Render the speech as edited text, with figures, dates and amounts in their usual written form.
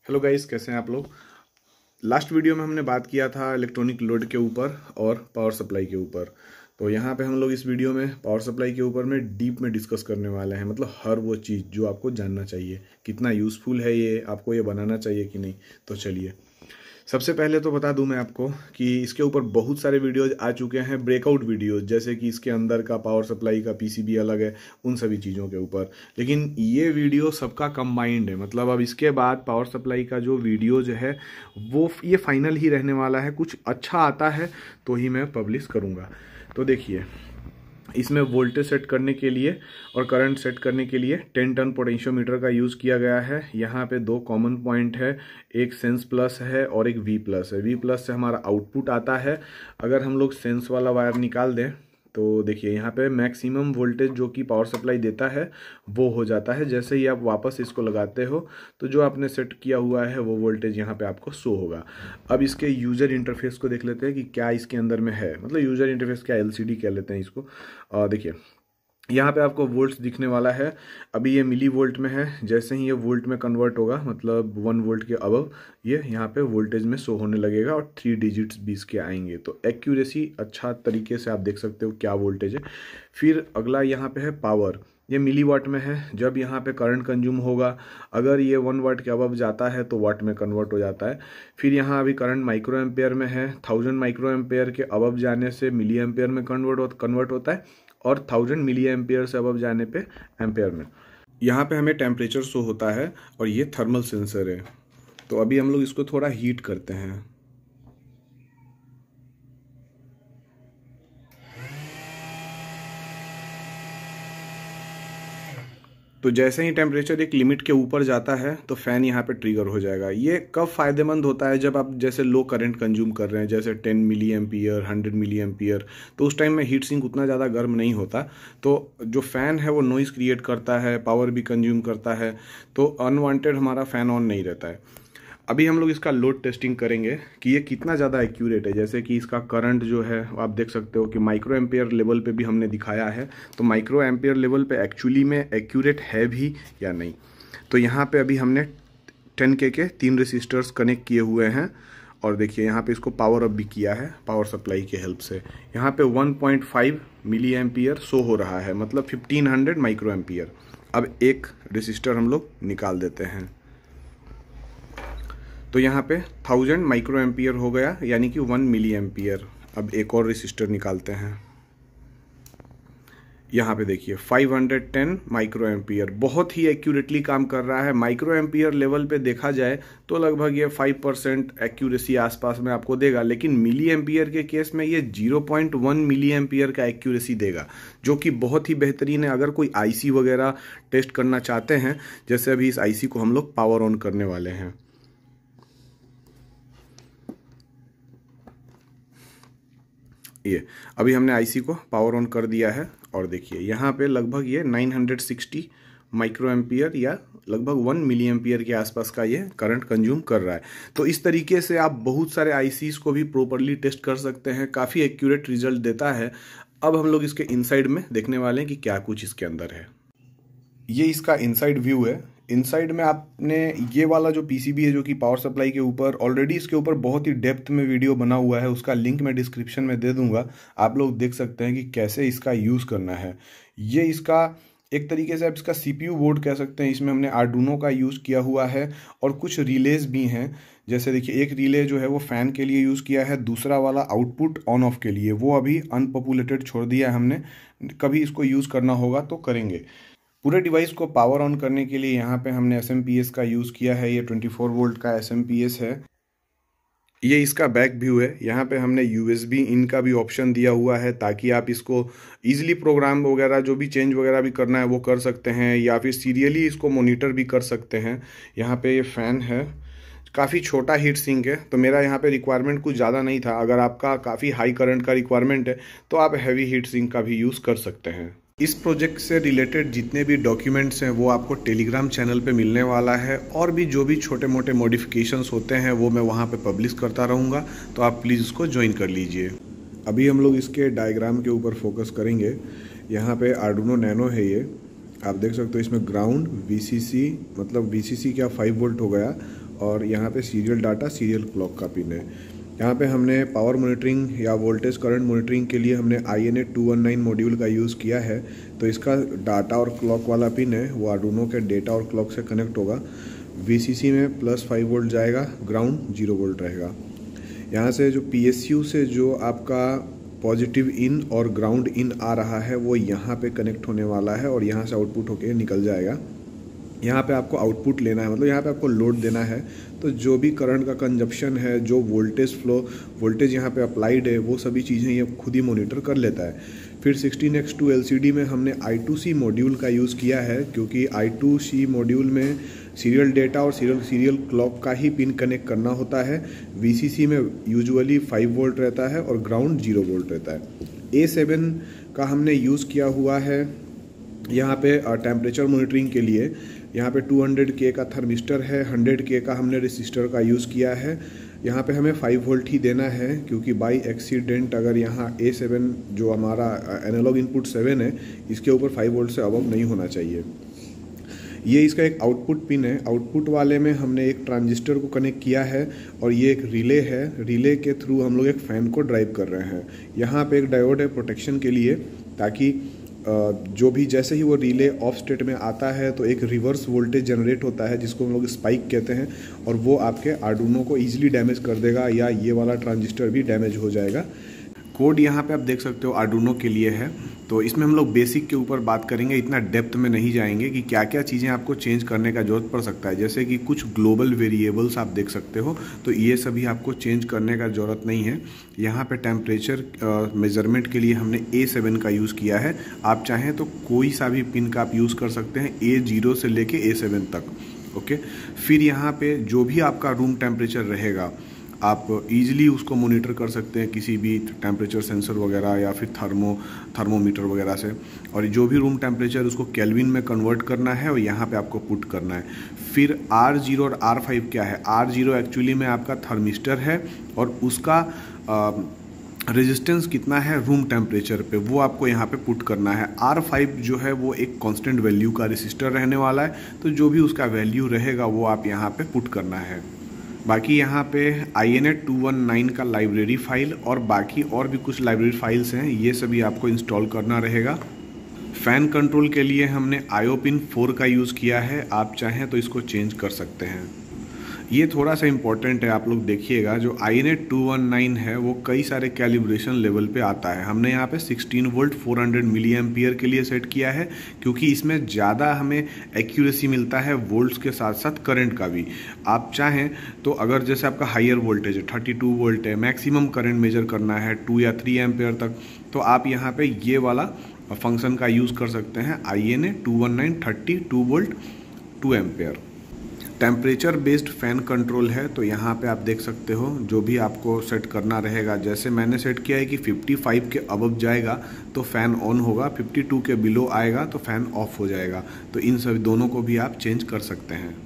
Hello guys, कैसे हैं आप लोग। लास्ट वीडियो में हमने बात किया था इलेक्ट्रॉनिक लोड के ऊपर और पावर सप्लाई के ऊपर। तो यहाँ पे हम लोग इस वीडियो में पावर सप्लाई के ऊपर में डीप में डिस्कस करने वाले हैं, मतलब हर वो चीज़ जो आपको जानना चाहिए, कितना यूज़फुल है ये, आपको ये बनाना चाहिए कि नहीं। तो चलिए, सबसे पहले तो बता दूं मैं आपको कि इसके ऊपर बहुत सारे वीडियोज आ चुके हैं, ब्रेकआउट वीडियोज, जैसे कि इसके अंदर का पावर सप्लाई का पीसीबी अलग है, उन सभी चीज़ों के ऊपर। लेकिन ये वीडियो सबका कंबाइंड है, मतलब अब इसके बाद पावर सप्लाई का जो वीडियोज है वो ये फाइनल ही रहने वाला है। कुछ अच्छा आता है तो ही मैं पब्लिश करूँगा। तो देखिए, इसमें वोल्टेज सेट करने के लिए और करंट सेट करने के लिए 10 टन पोटेंशियोमीटर का यूज़ किया गया है। यहाँ पे दो कॉमन पॉइंट है, एक सेंस प्लस है और एक वी प्लस है। वी प्लस से हमारा आउटपुट आता है। अगर हम लोग सेंस वाला वायर निकाल दें तो देखिए यहाँ पे मैक्सिमम वोल्टेज जो कि पावर सप्लाई देता है वो हो जाता है। जैसे ही आप वापस इसको लगाते हो तो जो आपने सेट किया हुआ है वो वोल्टेज यहाँ पे आपको शो होगा। अब इसके यूज़र इंटरफेस को देख लेते हैं कि क्या इसके अंदर में है, मतलब यूज़र इंटरफेस क्या, एलसीडी कह लेते हैं इसको। देखिए यहाँ पे आपको वोल्ट्स दिखने वाला है। अभी ये मिली वोल्ट में है, जैसे ही ये वोल्ट में कन्वर्ट होगा, मतलब 1 वोल्ट के अबव, ये यहाँ पे वोल्टेज में शो होने लगेगा और 3 डिजिट्स भी इसके आएंगे। तो एक्यूरेसी अच्छा तरीके से आप देख सकते हो क्या वोल्टेज है। फिर अगला यहाँ पे है पावर, ये मिली वाट में है। जब यहाँ पे करंट कंज्यूम होगा, अगर ये 1 वाट के अबव जाता है तो वाट में कन्वर्ट हो जाता है। फिर यहाँ अभी करंट माइक्रो एम्पेयर में है, 1000 माइक्रो एम्पेयर के अबव जाने से मिली एम्पेयर में कन्वर्ट होता है और 1000 मिली एम्पेयर से अबव जाने पे एम्पेयर में। यहाँ पे हमें टेम्परेचर शो होता है और ये थर्मल सेंसर है। तो अभी हम लोग इसको थोड़ा हीट करते हैं। तो जैसे ही टेम्परेचर एक लिमिट के ऊपर जाता है तो फ़ैन यहाँ पे ट्रिगर हो जाएगा। ये कब फ़ायदेमंद होता है, जब आप जैसे लो करंट कंज्यूम कर रहे हैं, जैसे 10 मिली एम्पियर, 100 मिली एम्पियर, तो उस टाइम में हीट सिंक उतना ज़्यादा गर्म नहीं होता। तो जो फ़ैन है वो नॉइज़ क्रिएट करता है, पावर भी कंज्यूम करता है, तो अनवांटेड हमारा फ़ैन ऑन नहीं रहता है। अभी हम लोग इसका लोड टेस्टिंग करेंगे कि ये कितना ज़्यादा एक्यूरेट है। जैसे कि इसका करंट जो है आप देख सकते हो कि माइक्रो एम्पेयर लेवल पे भी हमने दिखाया है। तो माइक्रो एम्पेयर लेवल पे एक्चुअली में एक्यूरेट है भी या नहीं। तो यहाँ पे अभी हमने 10K के 3 रेसिस्टर्स कनेक्ट किए हुए हैं और देखिए यहाँ पे इसको पावर अप भी किया है पावर सप्लाई के हेल्प से। यहाँ पे 1.5 मिली एम्पियर शो हो रहा है, मतलब 1500 माइक्रो एम्पियर। अब एक रेसिस्टर हम लोग निकाल देते हैं तो यहाँ पे 1000 माइक्रो एम्पियर हो गया, यानी कि 1 मिली एम्पियर। अब एक और रेसिस्टर निकालते हैं। यहाँ पे देखिए 510 माइक्रो एम्पियर, बहुत ही एक्यूरेटली काम कर रहा है। माइक्रो एम्पियर लेवल पे देखा जाए तो लगभग ये 5% एक्यूरेसी आसपास में आपको देगा, लेकिन मिली एम्पियर के केस में ये 0.1 मिली एम्पियर का एक्यूरेसी देगा, जो कि बहुत ही बेहतरीन है। अगर कोई आईसी वगैरह टेस्ट करना चाहते हैं, जैसे अभी इस आईसी को हम लोग पावर ऑन करने वाले हैं। ये अभी हमने आईसी को पावर ऑन कर दिया है और देखिए यहाँ पे लगभग ये 960 माइक्रो एम्पियर या लगभग 1 मिली एम्पियर के आसपास का ये करंट कंज्यूम कर रहा है। तो इस तरीके से आप बहुत सारे आईसीज को भी प्रॉपरली टेस्ट कर सकते हैं, काफ़ी एक्यूरेट रिजल्ट देता है। अब हम लोग इसके इनसाइड में देखने वाले हैं कि क्या कुछ इसके अंदर है। ये इसका इनसाइड व्यू है। इनसाइड में आपने ये वाला जो पीसीबी है जो कि पावर सप्लाई के ऊपर, ऑलरेडी इसके ऊपर बहुत ही डेप्थ में वीडियो बना हुआ है, उसका लिंक मैं डिस्क्रिप्शन में दे दूंगा। आप लोग देख सकते हैं कि कैसे इसका यूज़ करना है। ये इसका एक तरीके से आप इसका सीपीयू बोर्ड कह सकते हैं। इसमें हमने आर्डुइनो का यूज़ किया हुआ है और कुछ रिलेज भी हैं। जैसे देखिए एक रिले जो है वो फ़ैन के लिए यूज़ किया है, दूसरा वाला आउटपुट ऑन ऑफ के लिए, वो अभी अनपॉपुलेटेड छोड़ दिया है हमने। कभी इसको यूज़ करना होगा तो करेंगे। पूरे डिवाइस को पावर ऑन करने के लिए यहाँ पे हमने SMPS का यूज़ किया है। ये 24 वोल्ट का SMPS है। ये इसका बैक व्यू है। यहाँ पे हमने USB इन का भी ऑप्शन दिया हुआ है, ताकि आप इसको इजीली प्रोग्राम वगैरह जो भी चेंज वगैरह भी करना है वो कर सकते हैं, या फिर सीरियली इसको मॉनिटर भी कर सकते हैं। यहाँ पे ये फ़ैन है, काफ़ी छोटा हीट सिंक है, तो मेरा यहाँ पे रिक्वायरमेंट कुछ ज़्यादा नहीं था। अगर आपका काफ़ी हाई करंट का रिक्वायरमेंट है तो आप हैवी हीट सिंक का भी यूज़ कर सकते हैं। इस प्रोजेक्ट से रिलेटेड जितने भी डॉक्यूमेंट्स हैं वो आपको टेलीग्राम चैनल पे मिलने वाला है, और भी जो भी छोटे मोटे मॉडिफिकेशंस होते हैं वो मैं वहाँ पे पब्लिश करता रहूँगा, तो आप प्लीज़ उसको ज्वाइन कर लीजिए। अभी हम लोग इसके डायग्राम के ऊपर फोकस करेंगे। यहाँ पे आर्डुइनो नैनो है, ये आप देख सकते हो। इसमें ग्राउंड VCC, मतलब VCC क्या 5 वोल्ट हो गया, और यहाँ पे सीरियल डाटा सीरियल क्लॉक का पिन है। यहाँ पे हमने पावर मॉनिटरिंग या वोल्टेज करंट मॉनिटरिंग के लिए हमने INA 219 मॉड्यूल का यूज़ किया है। तो इसका डाटा और क्लॉक वाला पिन है वो आर्डुइनो के डेटा और क्लॉक से कनेक्ट होगा। VCC में +5 वोल्ट जाएगा, ग्राउंड 0 वोल्ट रहेगा। यहाँ से जो PSU से जो आपका पॉजिटिव इन और ग्राउंड इन आ रहा है वो यहाँ पे कनेक्ट होने वाला है और यहाँ से आउटपुट होके निकल जाएगा। यहाँ पे आपको आउटपुट लेना है, मतलब यहाँ पे आपको लोड देना है। तो जो भी करंट का कंजप्शन है, जो वोल्टेज फ्लो, वोल्टेज यहाँ पे अप्लाइड है, वो सभी चीज़ें ये खुद ही मॉनिटर कर लेता है। फिर 16x2 LCD में हमने I2C मॉड्यूल का यूज़ किया है, क्योंकि I2C मॉड्यूल में सीरियल डेटा और सीरियल क्लॉक का ही पिन कनेक्ट करना होता है। VCC में यूजुअली 5 वोल्ट रहता है और ग्राउंड 0 वोल्ट रहता है। A7 का हमने यूज़ किया हुआ है यहाँ पे टेम्परेचर मॉनिटरिंग के लिए। यहाँ पे 200K का थर्मिस्टर है, 100K का हमने रेसिस्टर का यूज़ किया है। यहाँ पे हमें 5 वोल्ट ही देना है, क्योंकि बाई एक्सीडेंट अगर यहाँ A7 जो हमारा एनालॉग इनपुट 7 है, इसके ऊपर 5 वोल्ट से अबव नहीं होना चाहिए। ये इसका एक आउटपुट पिन है। आउटपुट वाले में हमने एक ट्रांजिस्टर को कनेक्ट किया है और ये एक रिले है। रिले के थ्रू हम लोग एक फ़ैन को ड्राइव कर रहे हैं। यहाँ पे एक डायोड है प्रोटेक्शन के लिए, ताकि जो भी जैसे ही वो रिले ऑफ स्टेट में आता है तो एक रिवर्स वोल्टेज जनरेट होता है, जिसको हम लोग स्पाइक कहते हैं, और वो आपके आर्डुइनो को ईजिली डैमेज कर देगा या ये वाला ट्रांजिस्टर भी डैमेज हो जाएगा। कोड यहाँ पे आप देख सकते हो आर्डुइनो के लिए है। तो इसमें हम लोग बेसिक के ऊपर बात करेंगे, इतना डेप्थ में नहीं जाएंगे कि क्या क्या चीज़ें आपको चेंज करने का जरूरत पड़ सकता है। जैसे कि कुछ ग्लोबल वेरिएबल्स आप देख सकते हो, तो ये सभी आपको चेंज करने का ज़रूरत नहीं है। यहाँ पे टेम्परेचर मेजरमेंट के लिए हमने A7 का यूज़ किया है। आप चाहें तो कोई सा भी पिन का आप यूज़ कर सकते हैं, A0 से लेके A7 तक। ओके, फिर यहाँ पे जो भी आपका रूम टेम्परेचर रहेगा, आप इजीली उसको मॉनिटर कर सकते हैं किसी भी टेम्परेचर सेंसर वगैरह या फिर थर्मोमीटर वगैरह से। और जो भी रूम टेम्परेचर उसको केल्विन में कन्वर्ट करना है और यहाँ पे आपको पुट करना है। फिर R0 और R5 क्या है? R0 एक्चुअली में आपका थर्मिस्टर है और उसका रेजिस्टेंस कितना है रूम टेम्परेचर पे, वो आपको यहाँ पे पुट करना है। R5 जो है वो एक कांस्टेंट वैल्यू का रेसिस्टर रहने वाला है, तो जो भी उसका वैल्यू रहेगा वो आप यहाँ पे पुट करना है। बाकी यहाँ पे INA 219 का लाइब्रेरी फाइल और बाकी और भी कुछ लाइब्रेरी फाइल्स हैं, ये सभी आपको इंस्टॉल करना रहेगा। फ़ैन कंट्रोल के लिए हमने IO पिन 4 का यूज़ किया है, आप चाहें तो इसको चेंज कर सकते हैं। ये थोड़ा सा इम्पोर्टेंट है, आप लोग देखिएगा। जो INA 219 है वो कई सारे कैलिब्रेशन लेवल पे आता है। हमने यहाँ पे 16 वोल्ट 400 मिली एम्पियर के लिए सेट किया है, क्योंकि इसमें ज़्यादा हमें एक्यूरेसी मिलता है वोल्ट्स के साथ साथ करंट का भी। आप चाहें तो अगर जैसे आपका हायर वोल्टेज है, 32 वोल्ट है, मैक्सिमम करंट मेजर करना है 2 या 3 एम्पियर तक, तो आप यहाँ पे ये वाला फंक्शन का यूज़ कर सकते हैं, INA 219 32 volt 2 ampere. Temperature based fan control है, तो यहाँ पे आप देख सकते हो जो भी आपको सेट करना रहेगा। जैसे मैंने सेट किया है कि 55 के अबव जाएगा तो फ़ैन ऑन होगा, 52 के बिलो आएगा तो फ़ैन ऑफ हो जाएगा। तो इन सभी दोनों को भी आप चेंज कर सकते हैं।